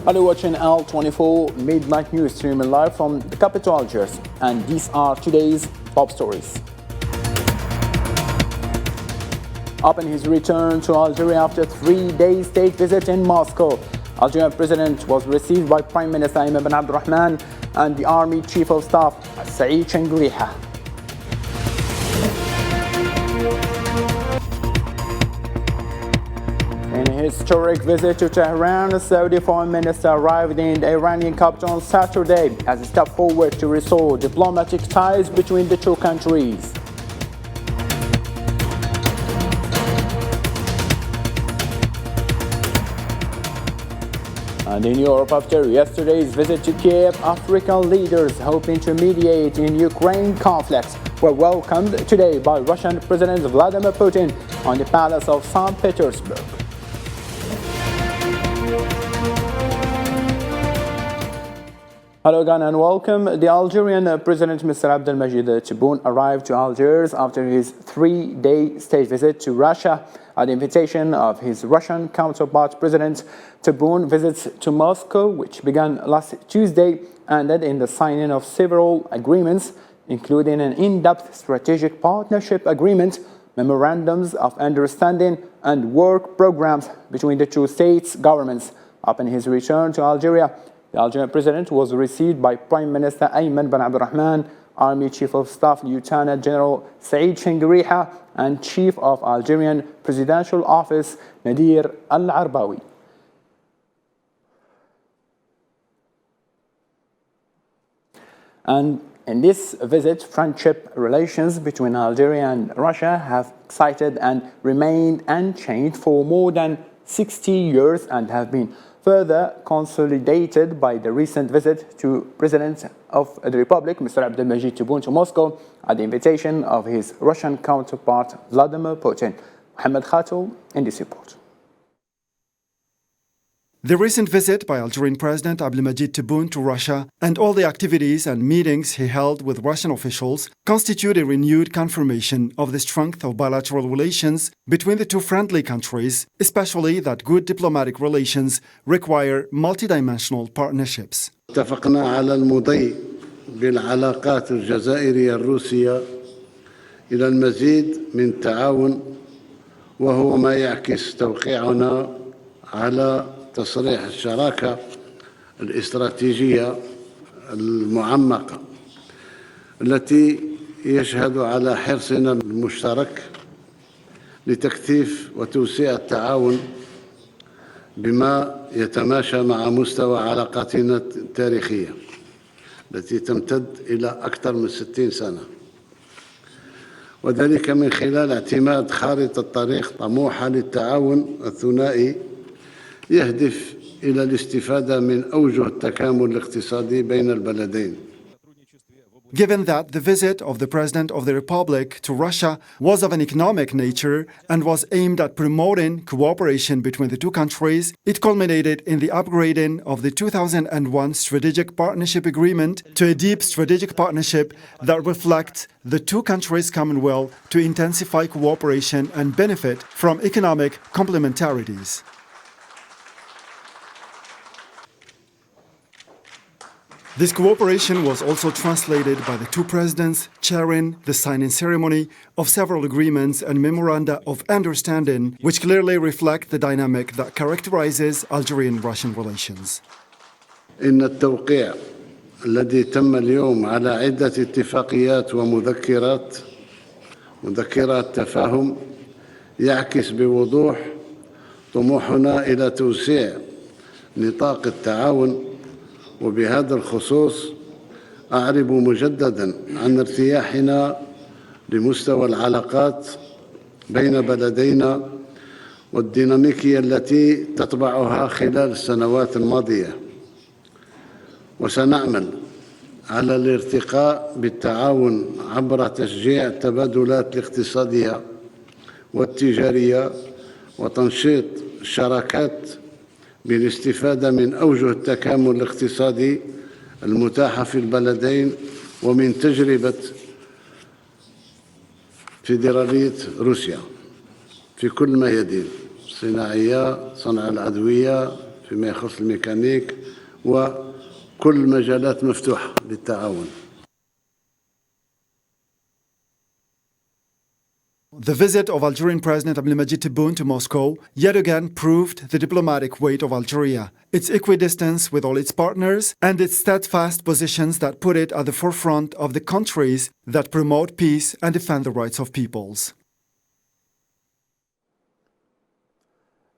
Are you watching L24 Midnight News streaming live from the capital Algiers? And these are today's top stories. Upon his return to Algeria after 3-day state visit in Moscow, Algerian president was received by Prime Minister Ayman bin Abdulrahman and the Army Chief of Staff Saeed Chengriha. In a historic visit to Tehran, the Saudi Foreign Minister arrived in the Iranian capital on Saturday as a step forward to restore diplomatic ties between the two countries. And in Europe, after yesterday's visit to Kiev, African leaders hoping to mediate in Ukraine conflicts were welcomed today by Russian President Vladimir Putin on the Palace of St. Petersburg. Hello again and welcome. The Algerian President Mr. Abdelmajid Tebboune arrived to Algiers after his 3-day state visit to Russia. At the invitation of his Russian counterpart, President Tebboune visits to Moscow, which began last Tuesday, ended in the signing of several agreements, including an in-depth strategic partnership agreement, memorandums of understanding, and work programs between the two states' governments. Upon his return to Algeria, the Algerian president was received by Prime Minister Ayman bin Abdulrahman, Army Chief of Staff Lieutenant General Saeed Chengriha, and Chief of Algerian Presidential Office Nadir Al-Arbawi. And in this visit, friendship relations between Algeria and Russia have excited and remained unchanged for more than 60 years and have been further consolidated by the recent visit to President of the Republic, Mr. Abdelmajid Tebboune, to Moscow at the invitation of his Russian counterpart, Vladimir Putin. Mohammed Khatou in this report. The recent visit by Algerian President Abdelmajid Tebboune to Russia and all the activities and meetings he held with Russian officials constitute a renewed confirmation of the strength of bilateral relations between the two friendly countries, especially that good diplomatic relations require multidimensional partnerships. اتفقنا على المضي بالعلاقات الجزائرية الروسية إلى المزيد من التعاون، وهو ما يعكس توقيعنا على تصريح الشراكة الاستراتيجية المعمقة التي يشهد على حرصنا المشترك لتكثيف وتوسيع التعاون بما يتماشى مع مستوى علاقاتنا التاريخية التي تمتد إلى أكثر من 60 سنة، وذلك من خلال اعتماد خارطة طريق طموحة للتعاون الثنائي يهدف إلى الاستفادة من أوجه التكامل الاقتصادي بين البلدين. Given that the visit of the President of the Republic to Russia was of an economic nature and was aimed at promoting cooperation between the two countries, it culminated in the upgrading of the 2001 Strategic Partnership Agreement to a deep strategic partnership that reflects the two countries' common will to intensify cooperation and benefit from economic complementarities. This cooperation was also translated by the two presidents chairing the signing ceremony of several agreements and memoranda of understanding, which clearly reflect the dynamic that characterizes Algerian-Russian relations. إن التوقيع الذي تم اليوم على عدة اتفاقيات ومذكرات تفاهم يعكس بوضوح طموحنا إلى توسيع نطاق التعاون، وبهذا الخصوص أعرب مجدداً عن ارتياحنا لمستوى العلاقات بين بلدينا والديناميكية التي تتبعها خلال السنوات الماضية، وسنعمل على الارتقاء بالتعاون عبر تشجيع التبادلات الاقتصادية والتجارية وتنشيط الشراكات بالاستفادة من أوجه التكامل الاقتصادي المتاحة في البلدين ومن تجربة فيدرالية روسيا في كل ميادين الصناعية، صنع الأدوية، في فيما يخص الميكانيك وكل المجالات مفتوحة للتعاون. The visit of Algerian President Abdelmadjid Tebboune to Moscow yet again proved the diplomatic weight of Algeria, its equidistance with all its partners, and its steadfast positions that put it at the forefront of the countries that promote peace and defend the rights of peoples.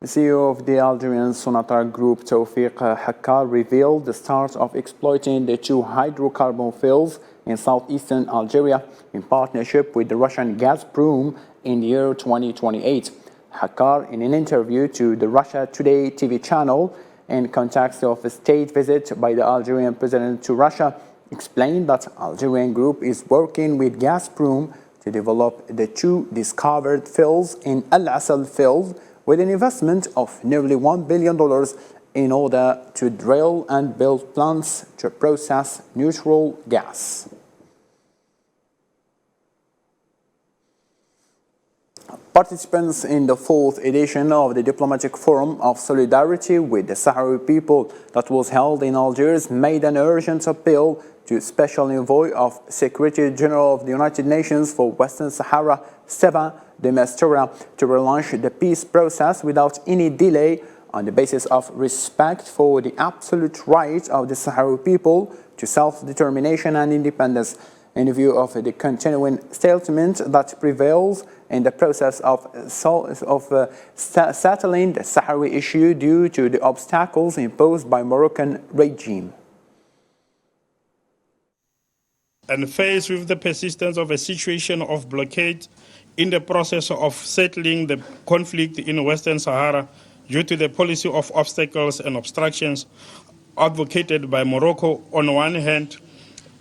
The CEO of the Algerian Sonatrach Group, Tawfiq Hakkar, revealed the start of exploiting the two hydrocarbon fields in southeastern Algeria in partnership with the Russian Gazprom in the year 2028. Hakkar, in an interview to the Russia Today TV channel in context of a state visit by the Algerian president to Russia, explained that Algerian group is working with Gazprom to develop the two discovered fields in Al Asal field with an investment of nearly $1 billion in order to drill and build plants to process natural gas. Participants in the fourth edition of the Diplomatic Forum of Solidarity with the Sahrawi people that was held in Algiers made an urgent appeal to Special Envoy of Secretary General of the United Nations for Western Sahara, Stéphane de Mistura, to relaunch the peace process without any delay on the basis of respect for the absolute right of the Sahrawi people to self-determination and independence, in view of the continuing stalemate that prevails in the process of settling the Sahrawi issue due to the obstacles imposed by Moroccan regime. And faced with the persistence of a situation of blockade in the process of settling the conflict in Western Sahara due to the policy of obstacles and obstructions advocated by Morocco on one hand,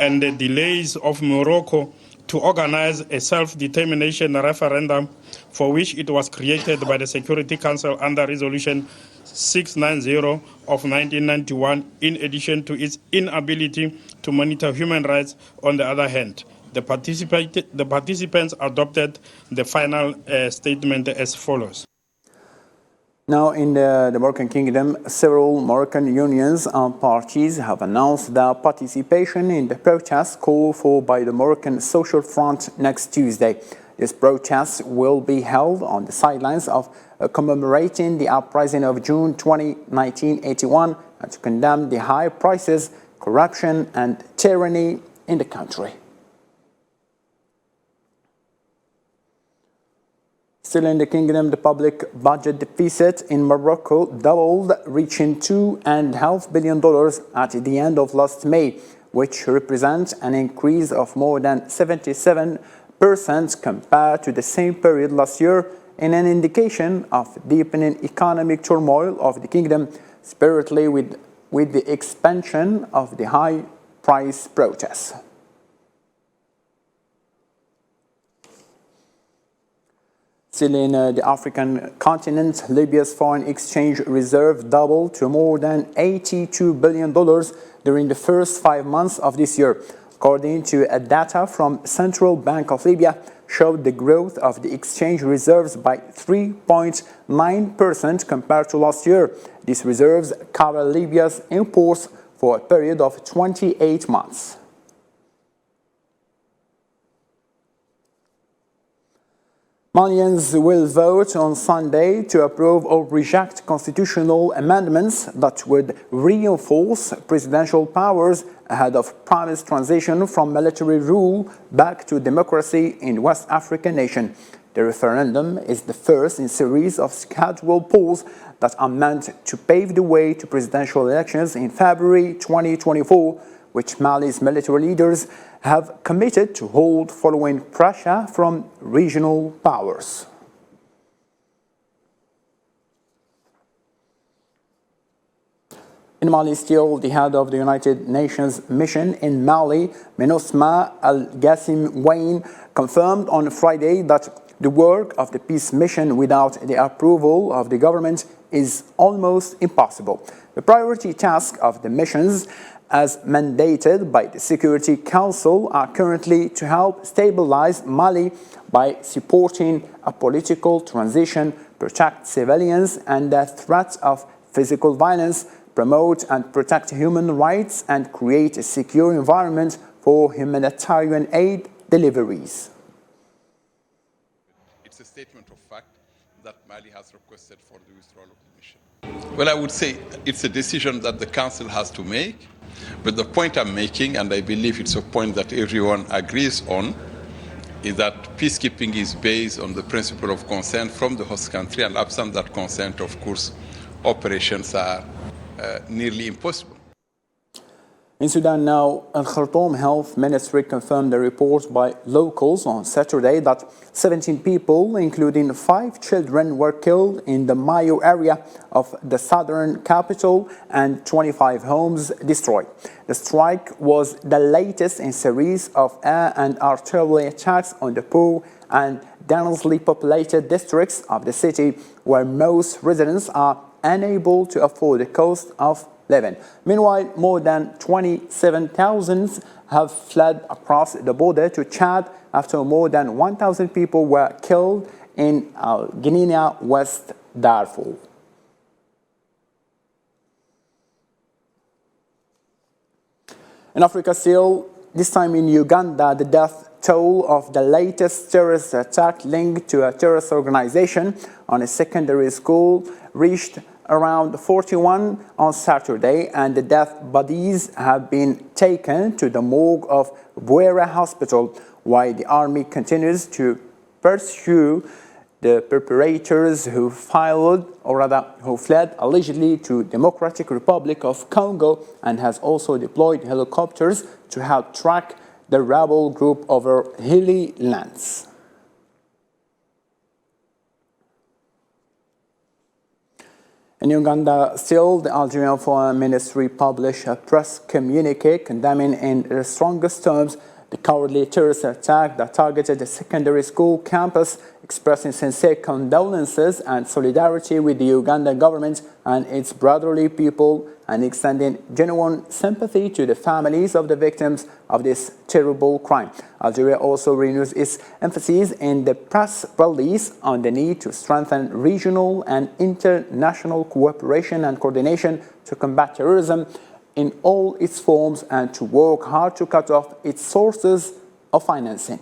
and the delays of Morocco to organize a self-determination referendum for which it was created by the Security Council under Resolution 690 of 1991, in addition to its inability to monitor human rights on the other hand. The participants adopted the final statement as follows. Now, in the Moroccan Kingdom, several Moroccan unions and parties have announced their participation in the protest called for by the Moroccan Social Front next Tuesday. This protest will be held on the sidelines of commemorating the uprising of June 20, 1981, and to condemn the high prices, corruption, and tyranny in the country. Still in the kingdom, the public budget deficit in Morocco doubled, reaching $2.5 billion at the end of last May, which represents an increase of more than 77% compared to the same period last year, in an indication of deepening economic turmoil of the kingdom, especially with the expansion of the high price protests. Still in the African continent, Libya's foreign exchange reserve doubled to more than $82 billion during the first 5 months of this year. According to data from Central Bank of Libya, showed the growth of the exchange reserves by 3.9% compared to last year. These reserves cover Libya's imports for a period of 28 months. Malians will vote on Sunday to approve or reject constitutional amendments that would reinforce presidential powers ahead of promised transition from military rule back to democracy in West African nation. The referendum is the first in a series of scheduled polls that are meant to pave the way to presidential elections in February 2024, which Mali's military leaders have committed to hold following pressure from regional powers. In Mali still, the head of the United Nations mission in Mali, MINUSMA Al-Gassim Wayne, confirmed on Friday that the work of the peace mission without the approval of the government is almost impossible. The priority task of the missions, as mandated by the Security Council, are currently to help stabilize Mali by supporting a political transition, protect civilians, and the threat of physical violence, promote and protect human rights, and create a secure environment for humanitarian aid deliveries. It's a statement of fact that Mali has requested for the withdrawal of the mission. Well, I would say it's a decision that the Council has to make, but the point I'm making, and I believe it's a point that everyone agrees on, is that peacekeeping is based on the principle of consent from the host country, and absent that consent, of course, operations are nearly impossible. In Sudan now, Al Khartoum Health Ministry confirmed the report by locals on Saturday that 17 people, including 5 children, were killed in the Mayo area of the southern capital and 25 homes destroyed. The strike was the latest in a series of air and artillery attacks on the poor and densely populated districts of the city, where most residents are unable to afford the cost of living. Meanwhile, more than 27,000 have fled across the border to Chad after more than 1,000 people were killed in Guinea, West Darfur. In Africa still, this time in Uganda, the death toll of the latest terrorist attack linked to a terrorist organization on a secondary school reached around 41 on Saturday, and the death bodies have been taken to the morgue of Bwera Hospital, while the army continues to pursue the perpetrators who fled allegedly to Democratic Republic of Congo, and has also deployed helicopters to help track the rebel group over hilly lands. In Uganda still, the Algerian Foreign Ministry published a press communique condemning in the strongest terms the cowardly terrorist attack that targeted a secondary school campus, expressing sincere condolences and solidarity with the Ugandan government and its brotherly people, and extending genuine sympathy to the families of the victims of this terrible crime. Algeria also renews its emphasis in the press release on the need to strengthen regional and international cooperation and coordination to combat terrorism in all its forms, and to work hard to cut off its sources of financing.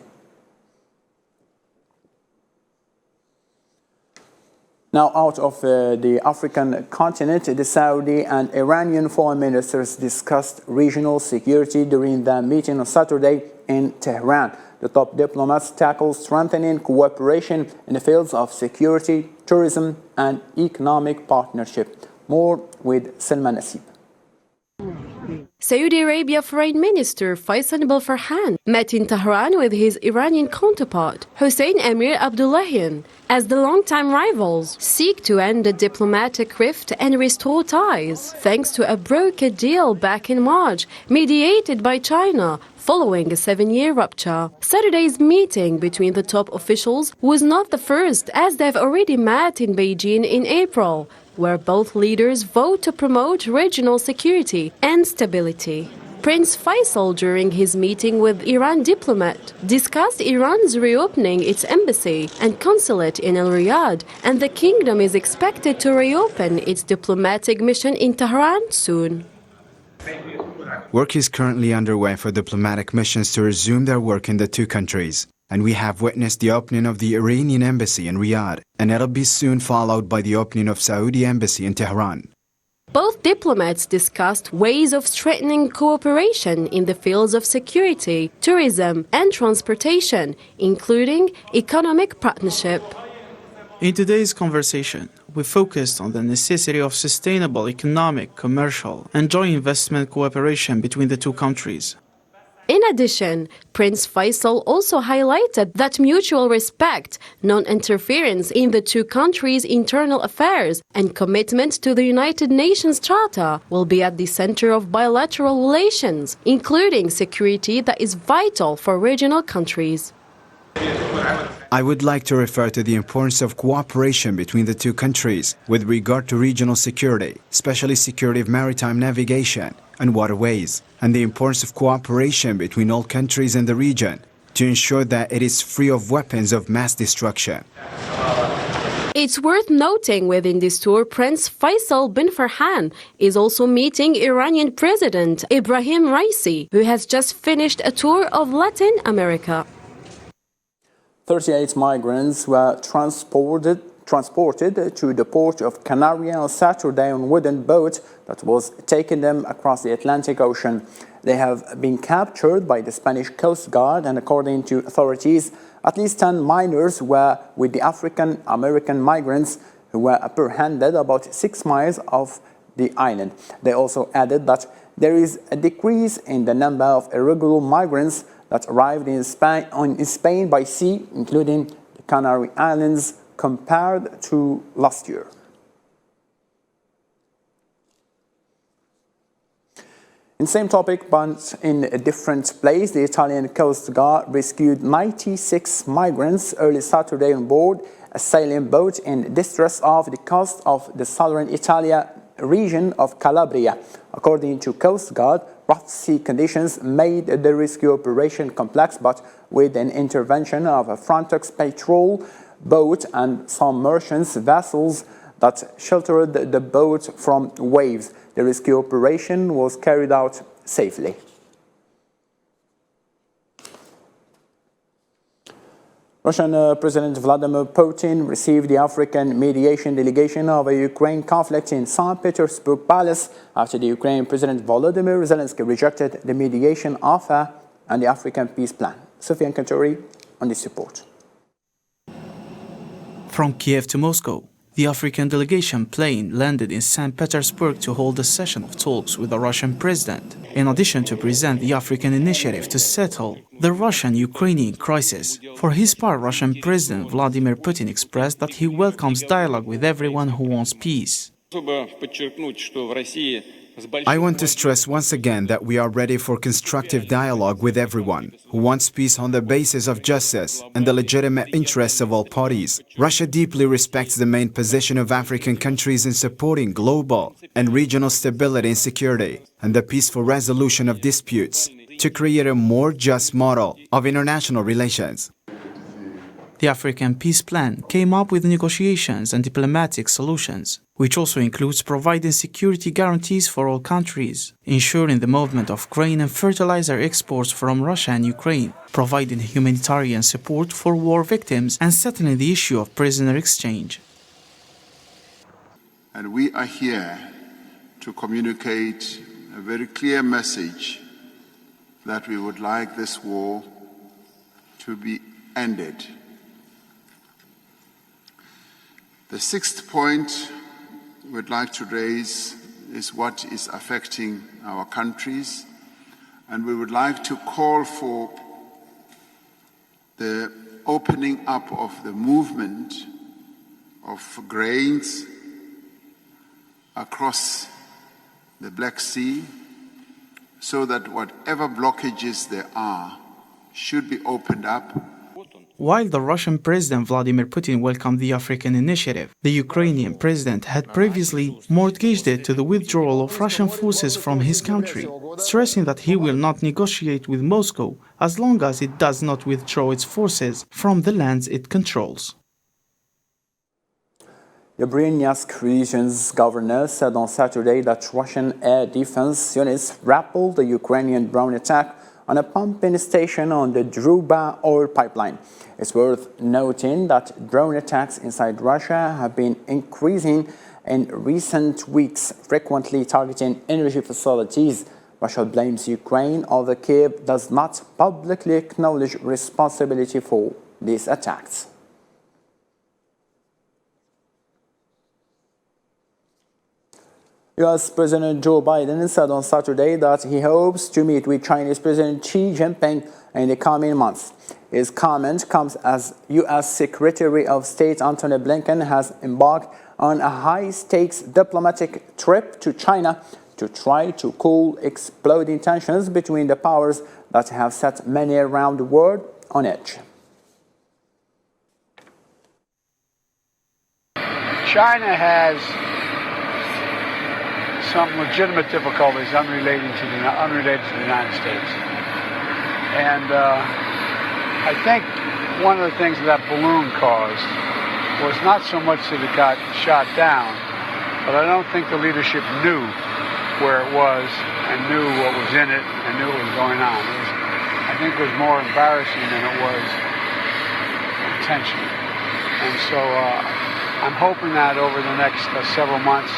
Now, out of the African continent, the Saudi and Iranian foreign ministers discussed regional security during their meeting on Saturday in Tehran. The top diplomats tackled strengthening cooperation in the fields of security, tourism, and economic partnership. More with Salman Nasib. Saudi Arabia Foreign Minister Faisal bin Farhan met in Tehran with his Iranian counterpart Hossein Amir Abdullahian as the longtime rivals seek to end the diplomatic rift and restore ties, thanks to a brokered deal back in March mediated by China following a 7-year rupture. Saturday's meeting between the top officials was not the first, as they've already met in Beijing in April, where both leaders vote to promote regional security and stability. Prince Faisal, during his meeting with Iran diplomat, discussed Iran's reopening its embassy and consulate in Riyadh, and the kingdom is expected to reopen its diplomatic mission in Tehran soon. Work is currently underway for diplomatic missions to resume their work in the two countries. And we have witnessed the opening of the Iranian embassy in Riyadh, and it'll be soon followed by the opening of Saudi embassy in Tehran. Both diplomats discussed ways of strengthening cooperation in the fields of security, tourism, and transportation, including economic partnership. In today's conversation, we focused on the necessity of sustainable economic, commercial, and joint investment cooperation between the two countries. In addition, Prince Faisal also highlighted that mutual respect, non-interference in the two countries' internal affairs, and commitment to the United Nations Charter will be at the center of bilateral relations, including security that is vital for regional countries. I would like to refer to the importance of cooperation between the two countries with regard to regional security, especially security of maritime navigation and waterways, and the importance of cooperation between all countries in the region to ensure that it is free of weapons of mass destruction. It's worth noting within this tour, Prince Faisal bin Farhan is also meeting Iranian President Ibrahim Raisi, who has just finished a tour of Latin America. 38 migrants were transported to the port of Canary on Saturday on a wooden boat that was taking them across the Atlantic Ocean. They have been captured by the Spanish Coast Guard, and according to authorities, at least 10 minors were with the African-American migrants who were apprehended about 6 miles off the island. They also added that there is a decrease in the number of irregular migrants that arrived in Spain by sea, including the Canary Islands, compared to last year. In the same topic, but in a different place, the Italian Coast Guard rescued 96 migrants early Saturday on board a sailing boat in distress off the coast of the southern Italia region of Calabria. According to Coast Guard, rough sea conditions made the rescue operation complex, but with an intervention of a Frontex patrol boat and some merchant vessels that sheltered the boat from waves, the rescue operation was carried out safely. Russian President Vladimir Putin received the African mediation delegation of a Ukraine conflict in St. Petersburg Palace after the Ukrainian President Volodymyr Zelensky rejected the mediation offer and the African peace plan. Sofian Kantouri on this report. From Kiev to Moscow, the African delegation plane landed in St. Petersburg to hold a session of talks with the Russian president, in addition to present the African initiative to settle the Russian-Ukrainian crisis. For his part, Russian President Vladimir Putin expressed that he welcomes dialogue with everyone who wants peace. I want to stress once again that we are ready for constructive dialogue with everyone who wants peace on the basis of justice and the legitimate interests of all parties. Russia deeply respects the main position of African countries in supporting global and regional stability and security and the peaceful resolution of disputes to create a more just model of international relations. The African Peace Plan came up with negotiations and diplomatic solutions, which also includes providing security guarantees for all countries, ensuring the movement of grain and fertilizer exports from Russia and Ukraine, providing humanitarian support for war victims, and settling the issue of prisoner exchange. And we are here to communicate a very clear message that we would like this war to be ended. The sixth point we'd like to raise is what is affecting our countries, and we would like to call for the opening up of the movement of grains across the Black Sea, so that whatever blockages there are should be opened up. While the Russian President Vladimir Putin welcomed the African initiative, the Ukrainian president had previously mortgaged it to the withdrawal of Russian forces from his country, stressing that he will not negotiate with Moscow as long as it does not withdraw its forces from the lands it controls. The Bryansk region's governor said on Saturday that Russian air defense units repelled the Ukrainian drone attack on a pumping station on the Druba oil pipeline. It's worth noting that drone attacks inside Russia have been increasing in recent weeks, frequently targeting energy facilities. Russia blames Ukraine, although Kiev does not publicly acknowledge responsibility for these attacks. US President Joe Biden said on Saturday that he hopes to meet with Chinese President Xi Jinping in the coming months. His comment comes as US Secretary of State Antony Blinken has embarked on a high-stakes diplomatic trip to China to try to cool exploding tensions between the powers that have set many around the world on edge. China has some legitimate difficulties unrelated to the United States. And I think one of the things that balloon caused was not so much that it got shot down, but I don't think the leadership knew where it was and knew what was in it and knew what was going on. I think it was more embarrassing than it was intentional. And so I'm hoping that over the next several months,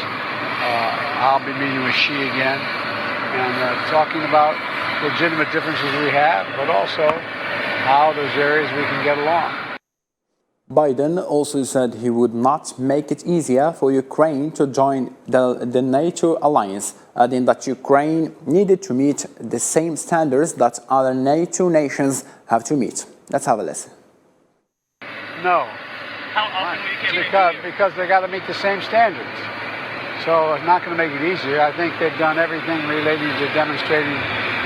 I'll be meeting with Xi again and talking about legitimate differences we have, but also how there's areas we can get along. Biden also said he would not make it easier for Ukraine to join the NATO alliance, adding that Ukraine needed to meet the same standards that other NATO nations have to meet. Let's have a listen. No. Because they got to meet the same standards. So it's not going to make it easier. I think they've done everything relating to demonstrating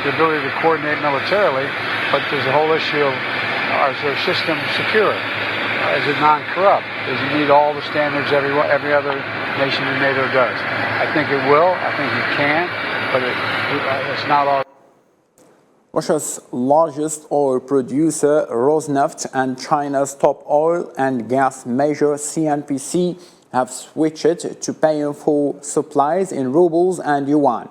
the ability to coordinate militarily, but there's a whole issue of, is their system secure? Is it non-corrupt? Does it meet all the standards every other nation in NATO does? I think it will. I think it can, but it's not all. Russia's largest oil producer, Rosneft, and China's top oil and gas major, CNPC, have switched to paying for supplies in rubles and yuan.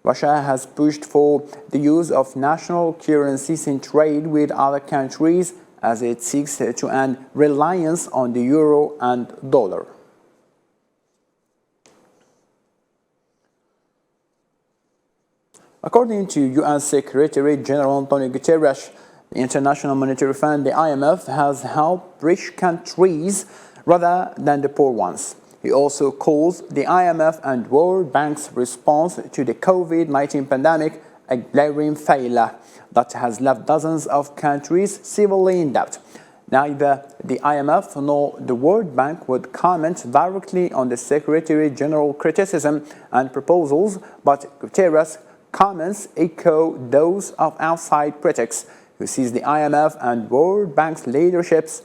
Russia has pushed for the use of national currencies in trade with other countries as it seeks to end reliance on the euro and dollar. According to UN Secretary General Antonio Guterres, the International Monetary Fund, the IMF, has helped rich countries rather than the poor ones. He also calls the IMF and World Bank's response to the COVID-19 pandemic a glaring failure that has left dozens of countries severely in debt. Neither the IMF nor the World Bank would comment directly on the Secretary General's criticism and proposals, but Guterres' comments echo those of outside critics who sees the IMF and World Bank's leaderships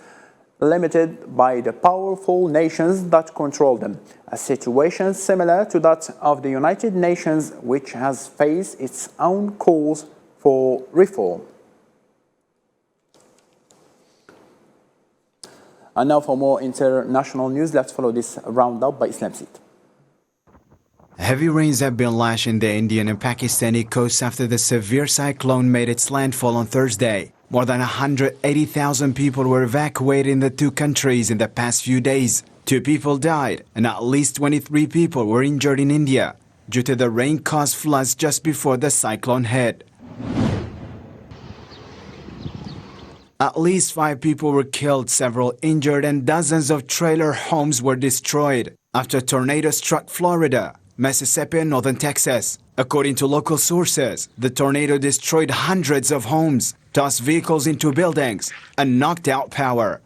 limited by the powerful nations that control them, a situation similar to that of the United Nations, which has faced its own calls for reform. And now for more international news, let's follow this roundup by Islam Seed. Heavy rains have been lashing the Indian and Pakistani coasts after the severe cyclone made its landfall on Thursday. More than 180,000 people were evacuated in the two countries in the past few days. 2 people died and at least 23 people were injured in India due to the rain-caused floods just before the cyclone hit. At least 5 people were killed, several injured, and dozens of trailer homes were destroyed after a tornado struck Florida, Mississippi, and northern Texas. According to local sources, the tornado destroyed hundreds of homes, tossed vehicles into buildings, and knocked out power.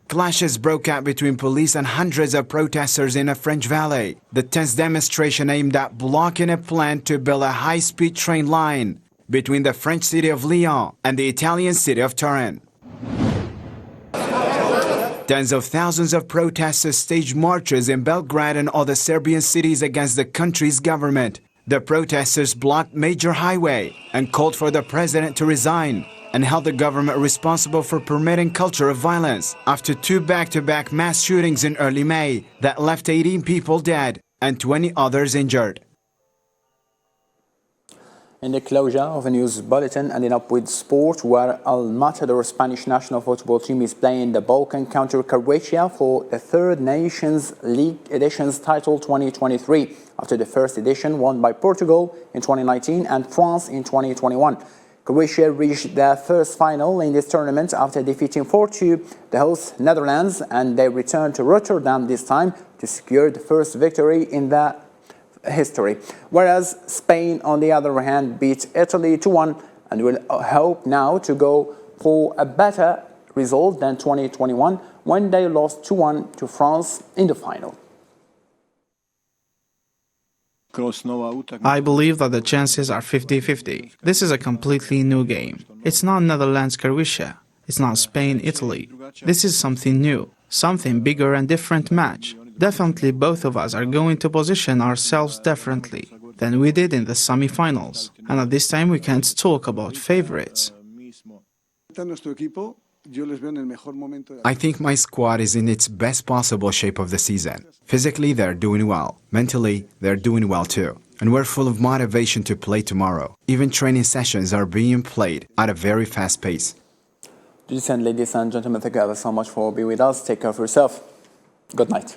Clashes broke out between police and hundreds of protesters in a French valley. The tense demonstration aimed at blocking a plan to build a high-speed train line between the French city of Lyon and the Italian city of Turin. Tens of thousands of protesters staged marches in Belgrade and other Serbian cities against the country's government. The protesters blocked major highway and called for the president to resign and held the government responsible for permitting culture of violence after 2 back-to-back mass shootings in early May that left 18 people dead and 20 others injured. In the closure of a news bulletin, ending up with sport, where Al Matador Spanish national football team is playing the Balkan country Croatia for the third Nations League edition's title 2023, after the first edition won by Portugal in 2019 and France in 2021. Croatia reached their first final in this tournament after defeating 4-2 the host Netherlands, and they returned to Rotterdam this time to secure the first victory in their history, whereas Spain, on the other hand, beat Italy 2-1 and will hope now to go for a better result than 2021 when they lost 2-1 to France in the final. I believe that the chances are 50-50. This is a completely new game. It's not Netherlands-Croatia. It's not Spain-Italy. This is something new, something bigger and different match. Definitely both of us are going to position ourselves differently than we did in the semi-finals. And at this time we can't talk about favorites. I think my squad is in its best possible shape of the season. Physically, they're doing well. Mentally, they're doing well too. And we're full of motivation to play tomorrow. Even training sessions are being played at a very fast pace. Ladies and gentlemen, thank you ever so much for being with us. Take care of yourself. Good night.